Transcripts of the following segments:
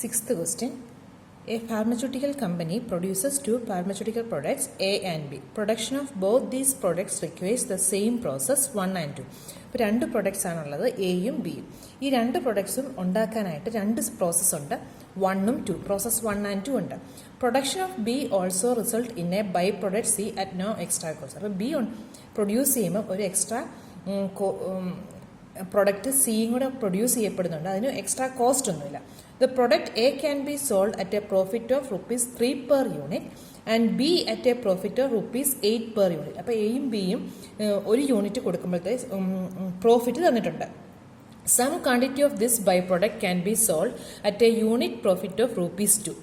Sixth question. A pharmaceutical company produces two pharmaceutical products A and B. Production of both these products requires the same process 1 and 2. ഇപ്പോൾ രണ്ട് products ആണുള്ളത് എയും ബിയും. ഈ രണ്ട് പ്രൊഡക്ട്സും ഉണ്ടാക്കാനായിട്ട് രണ്ട് പ്രോസസ്സ് ഉണ്ട്, 1ഉം 2. പ്രോസസ് 1 and 2 ഉണ്ട്. Production of B also result in a by product C at no extra cost. അപ്പോൾ ബി പ്രൊഡ്യൂസ് ചെയ്യുമ്പോൾ ഒരു എക്സ്ട്രാ പ്രൊഡക്റ്റ് സിയും കൂടെ പ്രൊഡ്യൂസ് ചെയ്യപ്പെടുന്നുണ്ട്, അതിന് എക്സ്ട്രാ കോസ്റ്റ് ഒന്നുമില്ല. The product A can be sold at a profit of rupees 3 per unit and B at a profit of rupees 8 per unit. അപ്പോൾ എയും ബിയും ഒരു യൂണിറ്റ് കൊടുക്കുമ്പോഴത്തെ പ്രോഫിറ്റ് തന്നിട്ടുണ്ട്. Some quantity of this byproduct can be sold at a unit profit of rupees 2.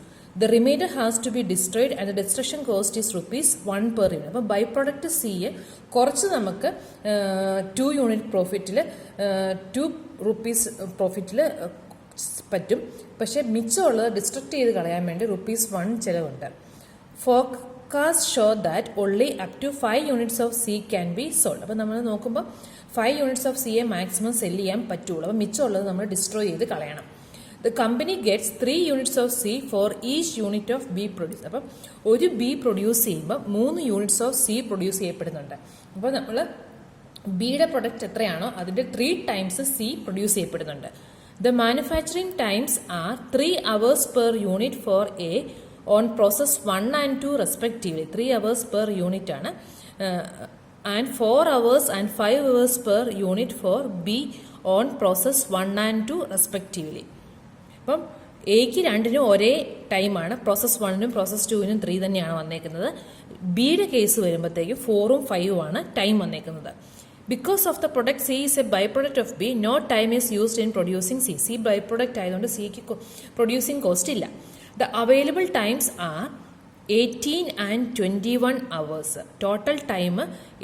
The remainder has to be destroyed and the destruction cost is rupees 1 per unit. അപ്പോൾ by product C കുറച്ച് നമുക്ക് 2 unit പ്രോഫിറ്റിൽ 2 rupees പ്രോഫിറ്റിൽ പറ്റും, പക്ഷേ മിച്ചമുള്ളത് distract ചെയ്ത് കളയാൻ വേണ്ടി rupees 1 ചിലവുണ്ട്. Forecast show that only up to 5 units of C can be sold. അപ്പോൾ നമ്മൾ നോക്കുമ്പോൾ 5 യൂണിറ്റ്സ് ഓഫ് സിയെ മാക്സിമം സെല് ചെയ്യാൻ പറ്റുള്ളൂ. അപ്പോൾ മിച്ചമുള്ളത് നമ്മൾ ഡിസ്ട്രോയ് ചെയ്ത് കളയണം. The company gets 3 units of C for each unit of B produce. അപ്പം ഒരു ബി പ്രൊഡ്യൂസ് ചെയ്യുമ്പോൾ 3 യൂണിറ്റ്സ് ഓഫ് സി പ്രൊഡ്യൂസ് ചെയ്യപ്പെടുന്നുണ്ട്. അപ്പോൾ നമ്മൾ ബിയുടെ പ്രൊഡക്റ്റ് എത്രയാണോ അതിൻ്റെ 3 ടൈംസ് സി പ്രൊഡ്യൂസ് ചെയ്യപ്പെടുന്നുണ്ട്. The manufacturing times are 3 hours per unit for A on process 1 and 2 respectively. 3 hours per unit ആണ്, and 4 hours and 5 hours per unit for B on process 1 and 2 respectively. അപ്പം എക്ക് രണ്ടിനും ഒരേ ടൈമാണ്, process 1നും process 2നും 3 തന്നെയാണ് വന്നേക്കുന്നത്. ബിയുടെ കേസ് വരുമ്പോഴത്തേക്ക് 4ഉം 5ഉം ആണ് ടൈം വന്നേക്കുന്നത്. Because of the product C is a byproduct of B, no time is used in producing C. C byproduct ആയതുകൊണ്ട് സിക്ക് പ്രൊഡ്യൂസിങ് കോസ്റ്റ് ഇല്ല. The available times are 18 and 21 hours. Total time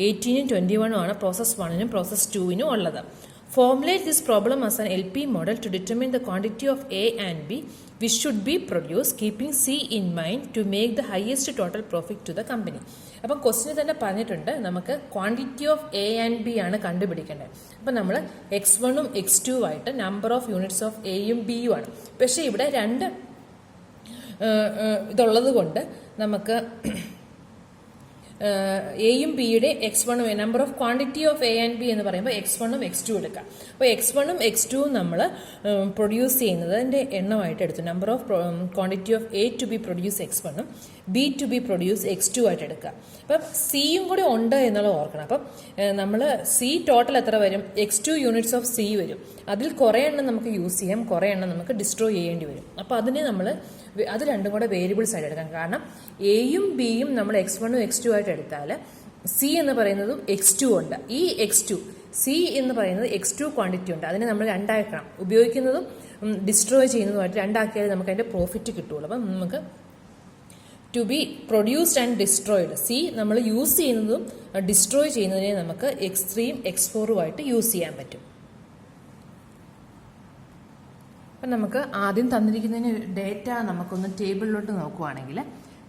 18ഉം 21ഉം ആണ് process 1നും process 2നും ഉള്ളത്. Formulate this problem as an LP model to determine the quantity of A and B which should be produced keeping C in mind to make the highest total profit to the company. അപ്പം ക്വസ്റ്റിന് തന്നെ പറഞ്ഞിട്ടുണ്ട് നമുക്ക് quantity of A and B ആണ് കണ്ടുപിടിക്കേണ്ടത്. അപ്പം നമ്മൾ x1ഉം x2 ആയിട്ട് number of units of എയും ബിയും ആണ്. പക്ഷേ ഇവിടെ രണ്ട് ഇതുള്ളത് കൊണ്ട് നമുക്ക് എയും ബിയുടെ x1 number of quantity of A and B എന്ന് പറയുമ്പോൾ x1ഉം x2 എടുക്കാം. അപ്പോൾ x1ഉം x2ഉം നമ്മൾ പ്രൊഡ്യൂസ് ചെയ്യുന്നതിൻ്റെ എണ്ണമായിട്ട് എടുത്തു. Number of quantity of A to B produce x1ഉം B to B produce x2 ആയിട്ട് എടുക്കുക. അപ്പം സിയും കൂടി ഉണ്ട് എന്നുള്ളത് ഓർക്കണം. അപ്പം നമ്മൾ സി ടോട്ടൽ എത്ര വരും? x2 യൂണിറ്റ്സ് ഓഫ് സി വരും. അതിൽ കുറേ എണ്ണം നമുക്ക് യൂസ് ചെയ്യാം, കുറേ എണ്ണം നമുക്ക് ഡിസ്ട്രോയ് ചെയ്യേണ്ടി വരും. അപ്പോൾ അതിനെ നമ്മൾ അത് രണ്ടും കൂടെ വേരിയബിൾസ് ആയിട്ട് എടുക്കാം. കാരണം എയും ബിയും നമ്മൾ x1ഉം x2 ആയിട്ട് എടുത്താൽ സി എന്ന് പറയുന്നതും x2 ഉണ്ട്. ഈ x2 സി എന്ന് പറയുന്നത് x2 ക്വാണ്ടിറ്റി ഉണ്ട്, അതിനെ നമ്മൾ രണ്ടാക്കണം. ഉപയോഗിക്കുന്നതും ഡിസ്ട്രോയ് ചെയ്യുന്നതുമായിട്ട് രണ്ടാക്കിയാൽ നമുക്ക് അതിൻ്റെ പ്രോഫിറ്റ് കിട്ടുള്ളൂ. അപ്പം നമുക്ക് to be produced and destroyed, C നമ്മൾ യൂസ് ചെയ്യുന്നതും ഡിസ്ട്രോയ് ചെയ്യുന്നതിനെ നമുക്ക് x3ഉം x4ഉമായിട്ട് യൂസ് ചെയ്യാൻ പറ്റും. അപ്പം നമുക്ക് ആദ്യം തന്നിരിക്കുന്നതിന് ഡേറ്റ നമുക്കൊന്ന് ടേബിളിലോട്ട് നോക്കുവാണെങ്കിൽ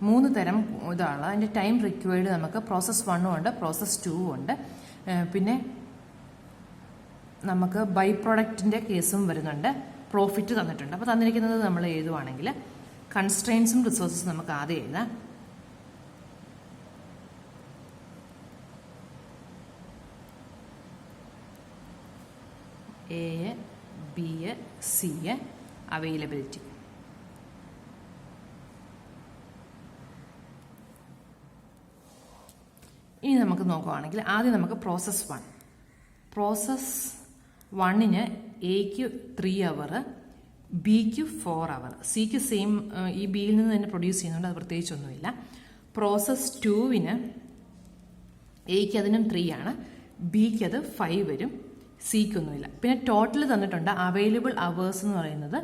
3 തരം ഇതാണ്. അതിൻ്റെ ടൈം റിക്വയർഡ് നമുക്ക് പ്രോസസ് 1ഉം ഉണ്ട്, പ്രോസസ് 2ഉം ഉണ്ട്. പിന്നെ നമുക്ക് ബൈ പ്രോഡക്റ്റിൻ്റെ കേസും വരുന്നുണ്ട്, പ്രോഫിറ്റ് തന്നിട്ടുണ്ട്. അപ്പോൾ തന്നിരിക്കുന്നത് നമ്മൾ എഴുതുവാണെങ്കിൽ കൺസ്ട്രെയിൻസും റിസോഴ്സസും നമുക്ക് ആദ്യം എഴുതാം. A, B, C, availability. ഇനി നമുക്ക് നോക്കുകയാണെങ്കിൽ ആദ്യം നമുക്ക് പ്രോസസ് 1. പ്രോസസ് 1ന് എക്ക് 3 അവർ, ബിക്ക് 4 അവർ, സിക്ക് സെയിം ഈ ബിയിൽ നിന്ന് തന്നെ പ്രൊഡ്യൂസ് ചെയ്യുന്നുണ്ട്, അത് പ്രത്യേകിച്ചൊന്നുമില്ല. പ്രോസസ് 2വിന് എക്ക് അതിനും 3 ആണ്, ബിക്ക് അത് 5 വരും, സിക്കൊന്നുമില്ല. പിന്നെ ടോട്ടൽ തന്നിട്ടുണ്ട്. അവൈലബിൾ അവേഴ്സ് എന്ന് പറയുന്നത്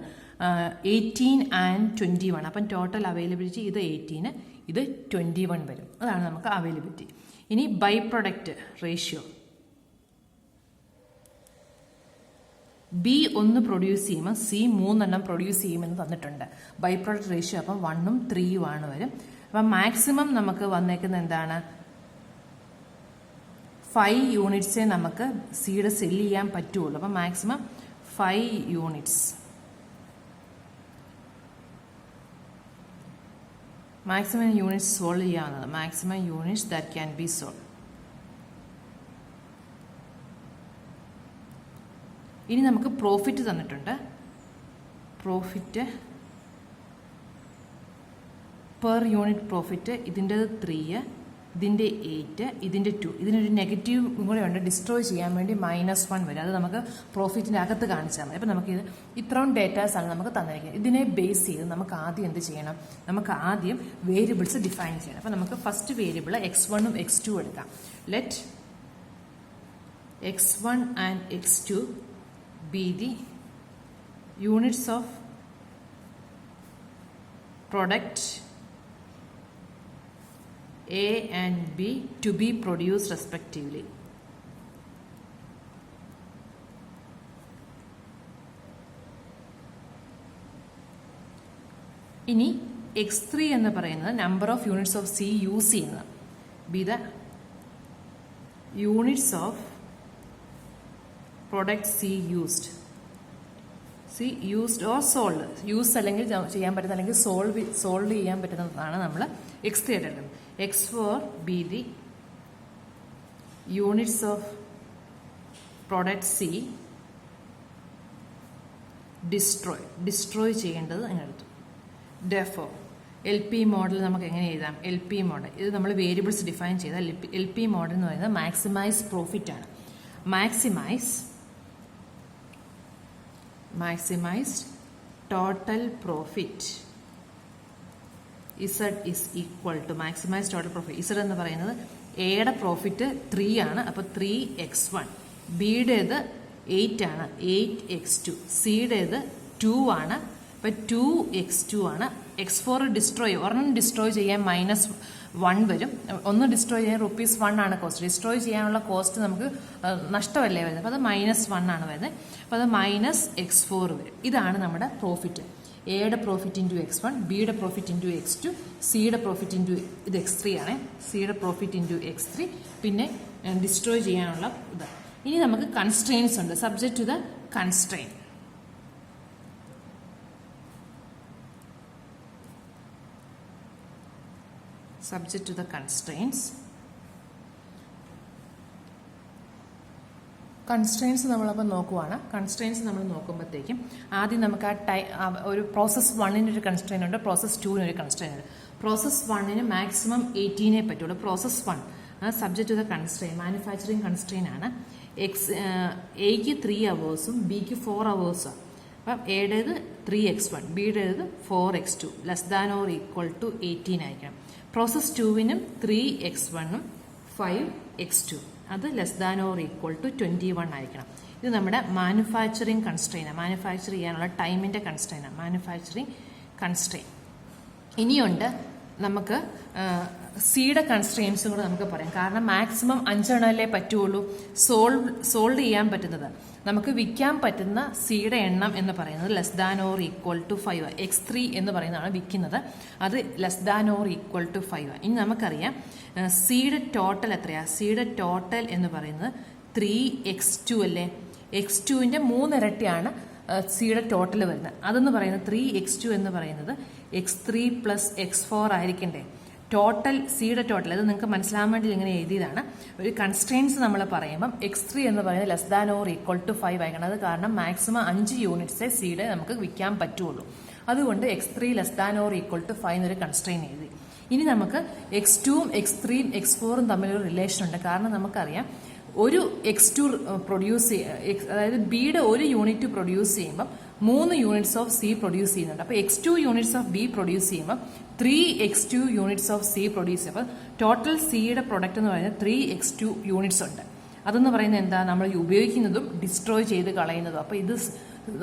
18 and 21. അപ്പം ടോട്ടൽ അവൈലബിലിറ്റി ഇത് 18, ഇത് 21 വരും. അതാണ് നമുക്ക് അവൈലബിലിറ്റി. ഇനി by product ratio, B 1 produce ചെയ്യുമ്പോൾ സി 3 എണ്ണം പ്രൊഡ്യൂസ് ചെയ്യുമെന്ന് തന്നിട്ടുണ്ട്. ബൈ പ്രൊഡക്റ്റ് റേഷ്യോ അപ്പം 1ഉം 3ഉം ആണ് വരും. അപ്പം മാക്സിമം നമുക്ക് വന്നേക്കുന്നത് എന്താണ്? 5 യൂണിറ്റ്സേ നമുക്ക് സീഡ് സെല് ചെയ്യാൻ പറ്റുള്ളൂ. അപ്പം maximum 5 units. Maximum units solve ചെയ്യാവുന്നത്, maximum units that can be solve. ഇനി നമുക്ക് പ്രോഫിറ്റ് തന്നിട്ടുണ്ട്. പ്രോഫിറ്റ് പെർ യൂണിറ്റ് പ്രോഫിറ്റ് ഇതിൻ്റെത് 3, ഇതിൻ്റെ 8, ഇതിൻ്റെ 2. ഇതിനൊരു നെഗറ്റീവ് കൂടെ ഉണ്ട്, ഡിസ്ട്രോയ് ചെയ്യാൻ വേണ്ടി -1 വരും. അത് നമുക്ക് പ്രോഫിറ്റിൻ്റെ അകത്ത് കാണിച്ചാൽ മതി. അപ്പോൾ നമുക്കിത് ഇത്രയും ഡേറ്റാസാണ് നമുക്ക് തന്നിരിക്കുന്നത്. ഇതിനെ ബേസ് ചെയ്ത് നമുക്ക് ആദ്യം എന്ത് ചെയ്യണം? നമുക്ക് ആദ്യം വേരിയബിൾസ് ഡിഫൈൻ ചെയ്യണം. അപ്പോൾ നമുക്ക് ഫസ്റ്റ് വേരിയബിൾ x1 x2 എടുക്കാം. Let x1 and x2 be the units of product A and B to be produced respectively. ഇനി x3 എന്ന് പറയുന്നത് number of units of C use ചെയ്യുന്നത്. Be the units of product C used. C used or sold. Use അല്ലെങ്കിൽ ചെയ്യാൻ പറ്റുന്ന അല്ലെങ്കിൽ solve ചെയ്യാൻ പറ്റുന്നതാണ് നമ്മൾ x3 എടുക്കുന്നത്. x4 be the units of product C destroy ചെയ്യേണ്ടത് അതിനടുത്തു. Therefore LP മോഡൽ നമുക്ക് എങ്ങനെ എഴുതാം? LP മോഡൽ ഇത് നമ്മൾ വേരിയബിൾസ് ഡിഫൈൻ ചെയ്താൽ LP മോഡൽ എന്ന് പറയുന്നത് മാക്സിമൈസ് പ്രോഫിറ്റ് ആണ്. Maximised total profit Z is equal to maximize total profit. Z എന്ന് പറയുന്നത് എയുടെ പ്രോഫിറ്റ് 3 ആണ്. അപ്പോൾ 3x1. ബിയുടേത് 8 ആണ്, 8x2. സിയുടേത് 2 ആണ്, അപ്പോൾ 2x2 ആണ്. x4 ഡിസ്ട്രോയ്, ഒരെണ്ണം ഡിസ്ട്രോയ് ചെയ്യാൻ -1 വരും. ഒന്ന് ഡിസ്ട്രോയ് ചെയ്യാൻ ₹1 ആണ് കോസ്റ്റ്. ഡിസ്ട്രോയ് ചെയ്യാനുള്ള കോസ്റ്റ് നമുക്ക് നഷ്ടമല്ലേ വരുന്നത്, അപ്പോൾ അത് -1 ആണ് വരുന്നത്. അപ്പോൾ അത് -x4 വരും. ഇതാണ് നമ്മുടെ പ്രോഫിറ്റ്. എയുടെ പ്രോഫിറ്റ് ഇൻറ്റു x1, ബിയുടെ പ്രോഫിറ്റ് ഇൻറ്റു x2, സിയുടെ പ്രോഫിറ്റ് ഇൻറ്റു ഇത് x3 ആണ്. സിയുടെ പ്രോഫിറ്റ് ഇൻറ്റു x3, പിന്നെ ഡിസ്ട്രോയ് ചെയ്യാനുള്ള ഇത്. ഇനി നമുക്ക് കൺസ്ട്രെയിൻസ് ഉണ്ട്. Subject to the constraint. Subject to the constraints. Constraints നമ്മളപ്പോൾ നോക്കുവാണ്. കൺസ്ട്രെയിൻസ് നമ്മൾ നോക്കുമ്പോഴത്തേക്കും ആദ്യം നമുക്ക് ഒരു പ്രോസസ് 1-ന് ഒരു കൺസ്ട്രെയിൻ ഉണ്ട്, പ്രോസസ് 2-ന് ഒരു കൺസ്ട്രെയിൻ ഉണ്ട്. പ്രോസസ് 1-ന് മാക്സിമം 18 പറ്റുള്ളൂ. Process 1 subject to the constraint, manufacturing constraint ആണ്. എക്ക് 3 hours ബിക്ക് 4 hours. അപ്പം എയുടേത് 3x1, ബിയുടേത് 4x2 less than or equal to 18 ആയിരിക്കണം. പ്രോസസ് 2-നും 3x1-ഉം 5x2 അത് less than or equal to 21 ആയിരിക്കണം. ഇത് നമ്മുടെ മാനുഫാക്ചറിങ് കൺസ്ട്രെയിനാണ്. മാനുഫാക്ചർ ചെയ്യാനുള്ള ടൈമിൻ്റെ കൺസ്ട്രെയിനാണ് മാനുഫാക്ചറിങ് കൺസ്ട്രെയിൻ. ഇനിയുണ്ട് നമുക്ക് സിയുടെ കൺസ്ട്രെയിൻസും കൂടെ നമുക്ക് പറയാം. കാരണം മാക്സിമം 5 എണ്ണമല്ലേ പറ്റുള്ളൂ സോൾവ് ചെയ്യാൻ പറ്റുന്നത്. നമുക്ക് വിൽക്കാൻ പറ്റുന്ന സിയുടെ എണ്ണം എന്ന് പറയുന്നത് less than or equal to 5. x3 എന്ന് പറയുന്നതാണ് വിൽക്കുന്നത്, അത് less than or equal to 5. ഇനി നമുക്കറിയാം സിയുടെ ടോട്ടൽ എത്രയാണ്? സിയുടെ ടോട്ടൽ എന്ന് പറയുന്നത് 3x2 അല്ലേ? x2-ൻ്റെ 3 ഇരട്ടിയാണ് സിയുടെ ടോട്ടൽ വരുന്നത്. അതെന്ന് പറയുന്നത് 3x2 എന്ന് പറയുന്നത് x3 പ്ലസ് x4 ആയിരിക്കണ്ടേ? ടോട്ടൽ സിയുടെ ടോട്ടൽ അത് നിങ്ങൾക്ക് മനസ്സിലാൻ വേണ്ടി ഇങ്ങനെ എഴുതിയതാണ്. ഒരു കൺസ്ട്രെയിൻസ് നമ്മൾ പറയുമ്പം x3 എന്ന് പറയുന്നത് less than or equal to 5 ആയിരിക്കണം. അത് കാരണം മാക്സിമം 5 യൂണിറ്റ്സേ സിയുടെ നമുക്ക് വിൽക്കാൻ പറ്റുള്ളൂ. അതുകൊണ്ട് x3 less than or equal to 5 എന്നൊരു കൺസ്ട്രെയിൻ എഴുതി. ഇനി നമുക്ക് x2-ഉം x3-ഉം x4-ഉം തമ്മിലൊരു റിലേഷൻ ഉണ്ട്. കാരണം നമുക്കറിയാം ഒരു x2 പ്രൊഡ്യൂസ് അതായത് ബിയുടെ ഒരു യൂണിറ്റ് പ്രൊഡ്യൂസ് ചെയ്യുമ്പം 3 യൂണിറ്റ്സ് ഓഫ് സി പ്രൊഡ്യൂസ് ചെയ്യുന്നുണ്ട്. അപ്പോൾ x2 units of B produce ചെയ്യുമ്പോൾ 3x2 units of C produce ചെയ്യും. അപ്പോൾ ടോട്ടൽ സിയുടെ പ്രൊഡക്റ്റ് എന്ന് പറയുന്നത് 3x2 യൂണിറ്റ്സ് ഉണ്ട്. അതെന്ന് പറയുന്നത് എന്താ? നമ്മൾ ഉപയോഗിക്കുന്നതും ഡിസ്ട്രോയ് ചെയ്ത് കളയുന്നതും. അപ്പോൾ ഇത്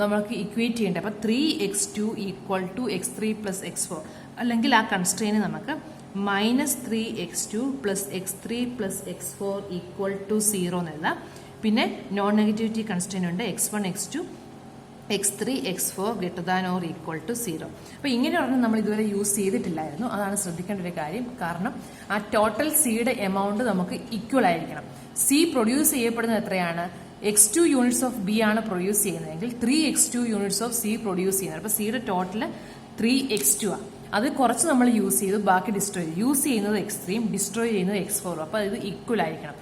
നമുക്ക് ഇക്വേറ്റ് ചെയ്യേണ്ടത്. അപ്പോൾ 3x2 equal to x3 plus x4, അല്ലെങ്കിൽ ആ കൺസ്ട്രെയിന് നമുക്ക് -3x2 plus x3 plus x4 equal to 0 എന്നെഴുതാം. പിന്നെ നോൺ നെഗറ്റിവിറ്റി കൺസ്ട്രെയിൻ ഉണ്ട്, x1 x2 x3 x4 greater than or equal to 0. അപ്പോൾ ഇങ്ങനെ ഒരെണ്ണം നമ്മൾ ഇതുവരെ യൂസ് ചെയ്തിട്ടില്ലായിരുന്നു. അതാണ് ശ്രദ്ധിക്കേണ്ട ഒരു കാര്യം. കാരണം ആ ടോട്ടൽ സിയുടെ എമൗണ്ട് നമുക്ക് ഈക്വൽ ആയിരിക്കണം. സി പ്രൊഡ്യൂസ് ചെയ്യപ്പെടുന്നത് എത്രയാണ്? x2 യൂണിറ്റ്സ് ഓഫ് ബി ആണ് പ്രൊഡ്യൂസ് ചെയ്യുന്നതെങ്കിൽ 3x2 units of C produce ചെയ്യുന്നത്. അപ്പോൾ സിയുടെ ടോട്ടൽ 3x2 ആണ്. അത് കുറച്ച് നമ്മൾ യൂസ് ചെയ്തു, ബാക്കി ഡിസ്ട്രോയ് ചെയ്തു. യൂസ് ചെയ്യുന്നത് x3, ഡിസ്ട്രോയ് ചെയ്യുന്നത് x4. അപ്പോൾ ഇത് ഈക്വൽ ആയിരിക്കണം.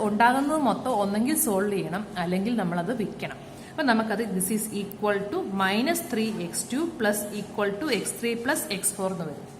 ഉണ്ടാകുന്നത് മൊത്തം ഒന്നെങ്കിൽ സോൾവ് ചെയ്യണം, അല്ലെങ്കിൽ നമ്മളത് വിൽക്കണം. അപ്പം നമുക്കത് this is equal to -3x2 plus equal to x3 plus x4 എന്ന് വരും.